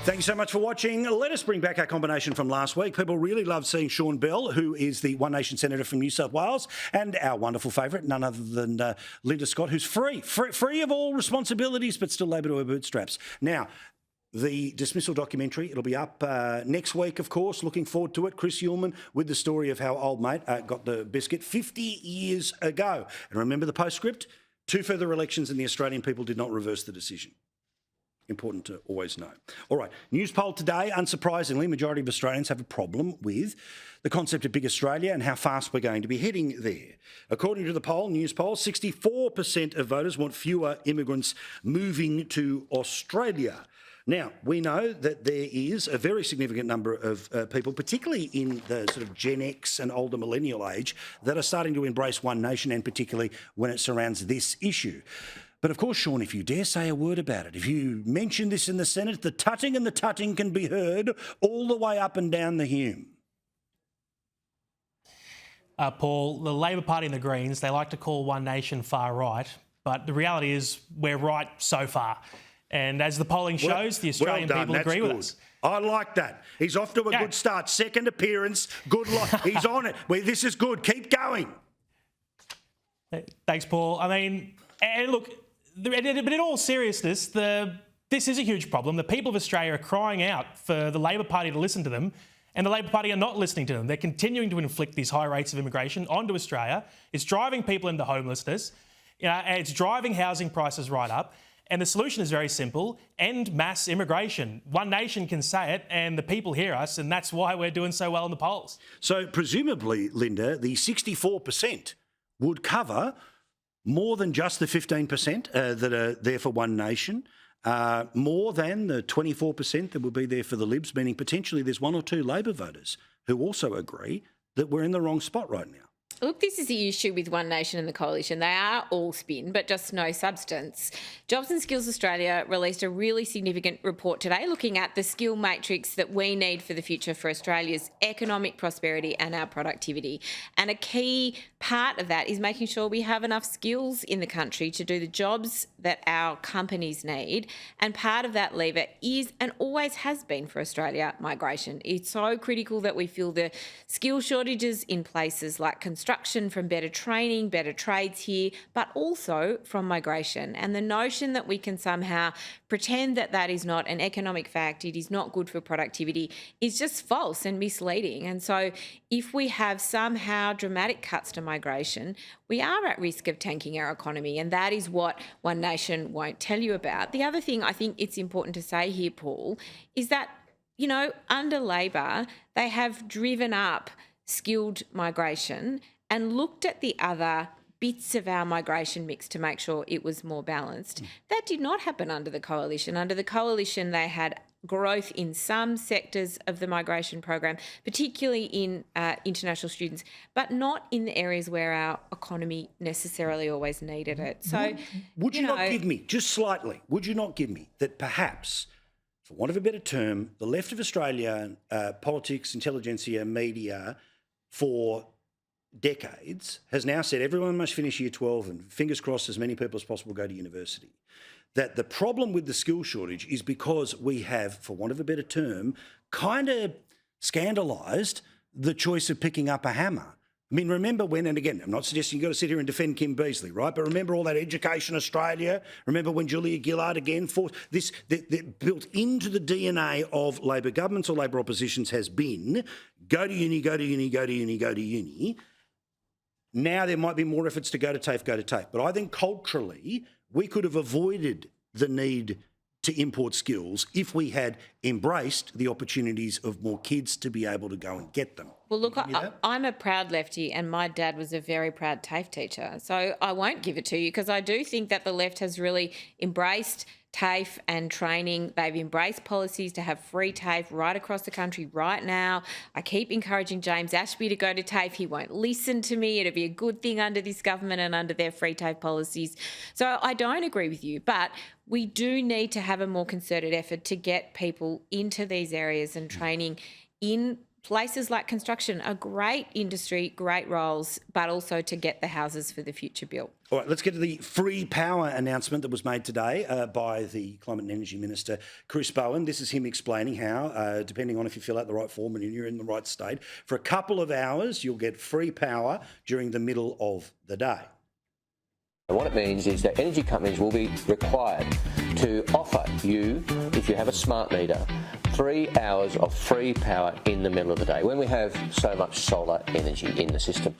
Thank you so much for watching. Let us bring back our combination from last week. People really loved seeing Sean Bell, who is the One Nation Senator from New South Wales, and our wonderful favourite, none other than Linda Scott, who's free of all responsibilities, but still able to her bootstraps. Now, the dismissal documentary, it'll be up next week, of course. Looking forward to it. Chris Uhlmann with the story of how old mate got the biscuit 50 years ago. And remember the postscript? 2 further elections and the Australian people did not reverse the decision. Important to always know. All right, Newspoll today, unsurprisingly, majority of Australians have a problem with the concept of Big Australia and how fast we're going to be heading there. According to the poll, Newspoll, 64% of voters want fewer immigrants moving to Australia. Now, we know that there is a very significant number of people, particularly in the sort of Gen X and older millennial age, that are starting to embrace One Nation, and particularly when it surrounds this issue. But of course, Sean, if you dare say a word about it, if you mention this in the Senate, the tutting and the tutting can be heard all the way up and down the Hume. Paul, the Labor Party and the Greens, they like to call One Nation far right, but the reality is we're right so far. And as the polling shows, the Australian people agree with us. I like that. He's off to a good start. Second appearance, good luck. He's on it. Well, this is good. Keep going. Thanks, Paul. I mean, and look, but in all seriousness, this is a huge problem. The people of Australia are crying out for the Labor Party to listen to them, and the Labor Party are not listening to them. They're continuing to inflict these high rates of immigration onto Australia. It's driving people into homelessness. And it's driving housing prices right up. And the solution is very simple: end mass immigration. One Nation can say it, and the people hear us, and that's why we're doing so well in the polls. So presumably, Linda, the 64% would cover more than just the 15% that are there for One Nation, more than the 24% that will be there for the Libs, meaning potentially there's 1 or 2 Labor voters who also agree that we're in the wrong spot right now. Look, this is the issue with One Nation and the Coalition. They are all spin, but just no substance. Jobs and Skills Australia released a really significant report today looking at the skill matrix that we need for the future for Australia's economic prosperity and our productivity. And a key part of that is making sure we have enough skills in the country to do the jobs that our companies need. And part of that lever is, and always has been for Australia, migration. It's so critical that we fill the skill shortages in places like construction, from better training, better trades here, but also from migration. And the notion that we can somehow pretend that that is not an economic fact, it is not good for productivity, is just false and misleading. And so if we have somehow dramatic cuts to migration, we are at risk of tanking our economy. And that is what One Nation won't tell you about. The other thing I think it's important to say here, Paul, is that, you know, under Labor, they have driven up skilled migration and looked at the other bits of our migration mix to make sure it was more balanced. That did not happen under the Coalition. Under the Coalition, they had growth in some sectors of the migration program, particularly in international students, but not in the areas where our economy necessarily always needed it. So, would you not give me, just slightly, would you not give me that perhaps, for want of a better term, the left of Australia, politics, intelligentsia, media, for decades has now said everyone must finish year 12 and fingers crossed as many people as possible go to university. That the problem with the skill shortage is because we have, for want of a better term, kind of scandalised the choice of picking up a hammer. I mean, remember when, and again, I'm not suggesting you've got to sit here and defend Kim Beazley, right? But remember all that Education Australia? Remember when Julia Gillard again fought this, that built into the DNA of Labor governments or Labor oppositions has been go to uni, go to uni, go to uni, go to uni. Now there might be more efforts to go to TAFE, go to TAFE. But I think culturally we could have avoided the need to import skills if we had embraced the opportunities of more kids to be able to go and get them. Well, look, I'm a proud lefty and my dad was a very proud TAFE teacher. So I won't give it to you because I do think that the left has really embraced TAFE and training. They've embraced policies to have free TAFE right across the country right now. I keep encouraging James Ashby to go to TAFE. He won't listen to me. It'll be a good thing under this government and under their free TAFE policies. So I don't agree with you, but we do need to have a more concerted effort to get people into these areas and training in places like construction are great industry, great roles, but also to get the houses for the future built. All right, let's get to the free power announcement that was made today by the Climate and Energy Minister, Chris Bowen. This is him explaining how, depending on if you fill out the right form and you're in the right state, for a couple of hours, you'll get free power during the middle of the day. What it means is that energy companies will be required to offer you, if you have a smart meter, 3 hours of free power in the middle of the day when we have so much solar energy in the system.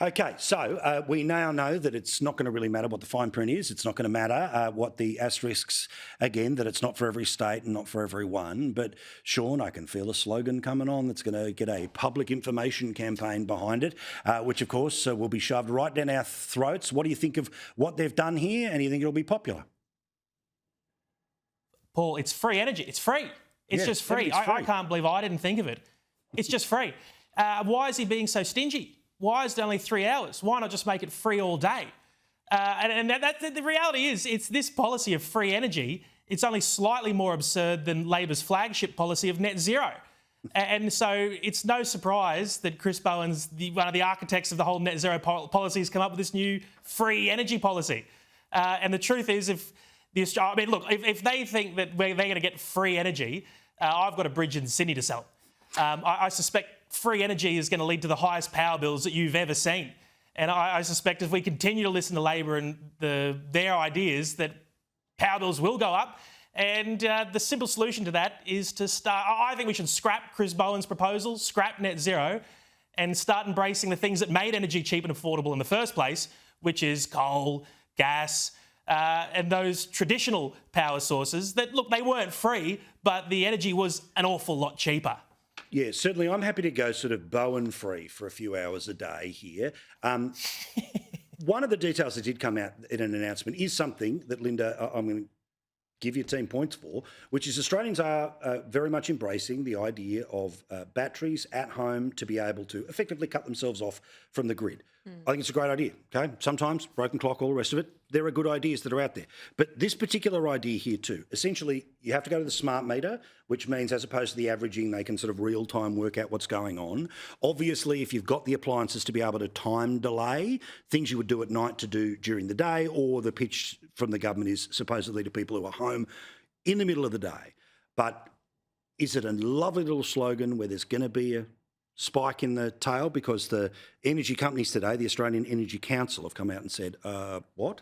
Okay, so we now know that it's not going to really matter what the fine print is. It's not going to matter what the asterisks, again, that it's not for every state and not for everyone. But Sean, I can feel a slogan coming on that's going to get a public information campaign behind it, which of course will be shoved right down our throats. What do you think of what they've done here, and do you think it'll be popular? Paul, it's free energy. It's free. It's just free. I can't believe I didn't think of it. It's just free. Why is he being so stingy? Why is it only 3 hours? Why not just make it free all day? And the reality is, it's this policy of free energy. It's only slightly more absurd than Labor's flagship policy of net zero. And so it's no surprise that Chris Bowen's one of the architects of the whole net zero policy has come up with this new free energy policy. And the truth is, if they think that they're going to get free energy, I've got a bridge in Sydney to sell. I suspect free energy is going to lead to the highest power bills that you've ever seen. And I suspect if we continue to listen to Labor and their ideas, that power bills will go up. And the simple solution to that is to start... I think we should scrap Chris Bowen's proposal, scrap net zero, and start embracing the things that made energy cheap and affordable in the first place, which is coal, gas, and those traditional power sources that, look, they weren't free, but the energy was an awful lot cheaper. Yeah, certainly. I'm happy to go sort of Bowen free for a few hours a day here. One of the details that did come out in an announcement is something that, Linda, I'm going to give you team points for, which is Australians are very much embracing the idea of batteries at home to be able to effectively cut themselves off from the grid. I think it's a great idea, okay? Sometimes, broken clock, all the rest of it, there are good ideas that are out there. But this particular idea here too, essentially, you have to go to the smart meter, which means as opposed to the averaging, they can sort of real-time work out what's going on. Obviously, if you've got the appliances to be able to time delay, things you would do at night to do during the day, or the pitch from the government is supposedly to people who are home in the middle of the day. But is it a lovely little slogan where there's going to be a spike in the tail? Because the energy companies today, the Australian Energy Council, have come out and said, what?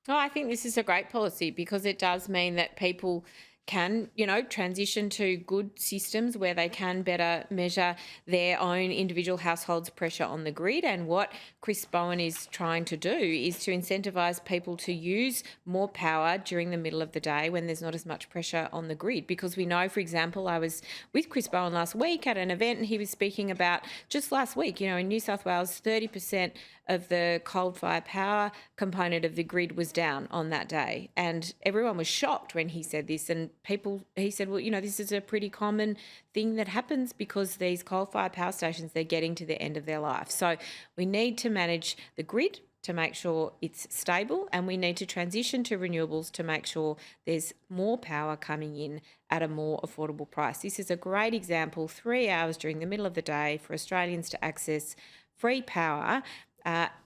Oh, I think this is a great policy because it does mean that people can, transition to good systems where they can better measure their own individual households' pressure on the grid. And what Chris Bowen is trying to do is to incentivise people to use more power during the middle of the day when there's not as much pressure on the grid. Because we know, for example, I was with Chris Bowen last week at an event and he was speaking about just last week, in New South Wales, 30% of the coal-fired power component of the grid was down on that day. And everyone was shocked when he said this. And he said, well, this is a pretty common thing that happens because these coal-fired power stations, they're getting to the end of their life. So we need to manage the grid to make sure it's stable, and we need to transition to renewables to make sure there's more power coming in at a more affordable price. This is a great example, 3 hours during the middle of the day for Australians to access free power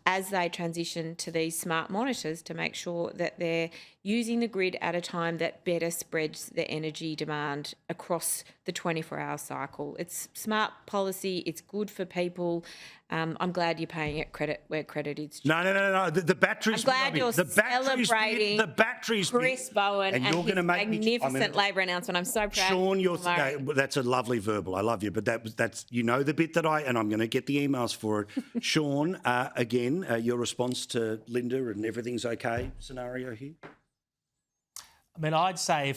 as they transition to these smart monitors to make sure that they're using the grid at a time that better spreads the energy demand across the 24-hour cycle. It's smart policy. It's good for people. I'm glad you're paying it credit where credit is due. No. The batteries. I'm glad you're celebrating the batteries. Chris Bowen and you're his going to make magnificent Labor announcement. I'm so proud. Sean, that's a lovely verbal. I love you, but that's the bit that and I'm going to get the emails for it. Sean, again, your response to Linda and everything's okay scenario here. I mean, I'd say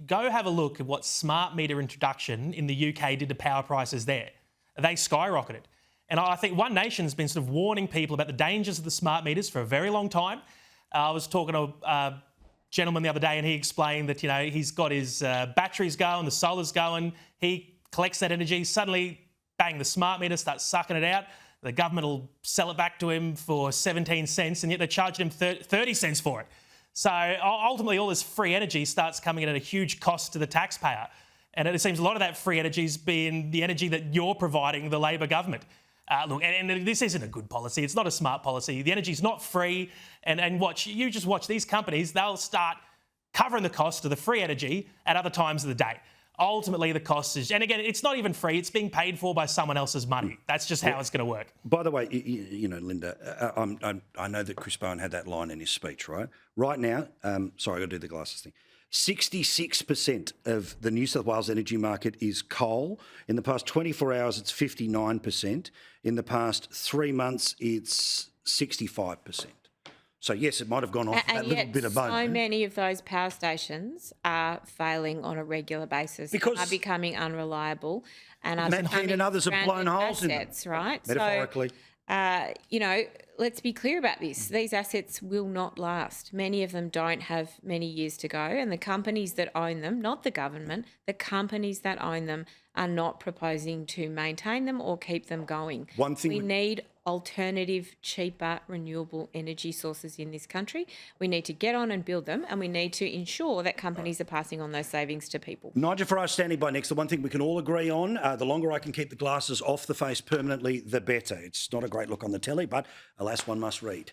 go have a look at what smart meter introduction in the UK did to power prices there. They skyrocketed. And I think One Nation's been sort of warning people about the dangers of the smart meters for a very long time. I was talking to a gentleman the other day and he explained that, he's got his batteries going, the solar's going, he collects that energy, suddenly, bang, the smart meter starts sucking it out. The government will sell it back to him for 17 cents and yet they're charging him 30 cents for it. So ultimately all this free energy starts coming in at a huge cost to the taxpayer. And it seems a lot of that free energy is being the energy that you're providing the Labor government. Look, and this isn't a good policy. It's not a smart policy. The energy's not free. And you just watch these companies, they'll start covering the cost of the free energy at other times of the day. Ultimately, the cost is, and again, it's not even free. It's being paid for by someone else's money. That's just how it's going to work. By the way, you know, Linda, I know that Chris Bowen had that line in his speech, right? Right now, sorry, I got to do the glasses thing. 66% of the New South Wales energy market is coal. In the past 24 hours, it's 59%. In the past 3 months, it's 65%. So, yes, it might have gone off that little bit of bone. So many of those power stations are failing on a regular basis, because are becoming unreliable, and are Manhattan and others have blown holes in assets, right? Metaphorically. So, you know, let's be clear about this. These assets will not last. Many of them don't have many years to go, and the companies that own them, not the government, the companies that own them are not proposing to maintain them or keep them going. One thing we need alternative, cheaper, renewable energy sources in this country. We need to get on and build them, and we need to ensure that companies are passing on those savings to people. Nigel Farage standing by next. The one thing we can all agree on, the longer I can keep the glasses off the face permanently, the better. It's not a great look on the telly, but alas, one must read.